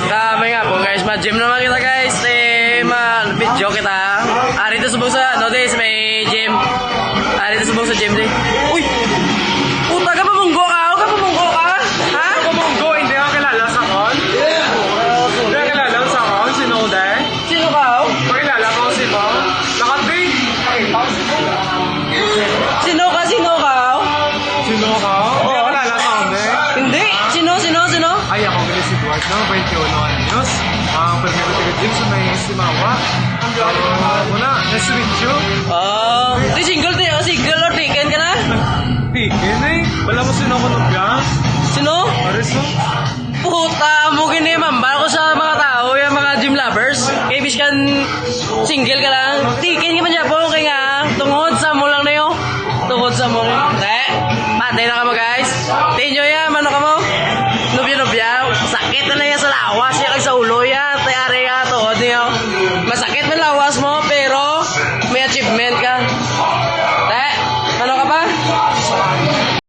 Kami nga po guys, ma-gym naman kita guys. Video kita. Ari ito subong sa, notice may gym. Ari ito subong sa gym din. Uy! Puta ka pamunggo ka? Ka pamunggo ka? Ha? Kumunggo, hindi ako kilala sa kon. Hindi ako kilala sa kon. Sino ko dahil? Sino ka? Pakilala ko si Mo. Lakat din. Sino ka? Sino ka? Sino ka? Hindi ako kilala sa kon eh. Hindi. Sino? Ay, ako bilis si Duarte, no? 21 anyos. Ang permito tiga gym sa may Simawa. Muna, nice to meet you. Di single or taken ka na? Pikin eh. Wala mo sino ko nubya? Sino? Mariso? Puta mo gini mambal ko sa mga tao, yung mga gym lovers. Kaya bis kan single ka lang. Taken ka man dyan po, kaya nga tungod sa mo lang na yun. Tungod sa mo lang. Patay na ka mo guys. Tinyo yan, mano ka mo? Nubya. Sakit na lang yan sa lawas, yan sa ulo yan.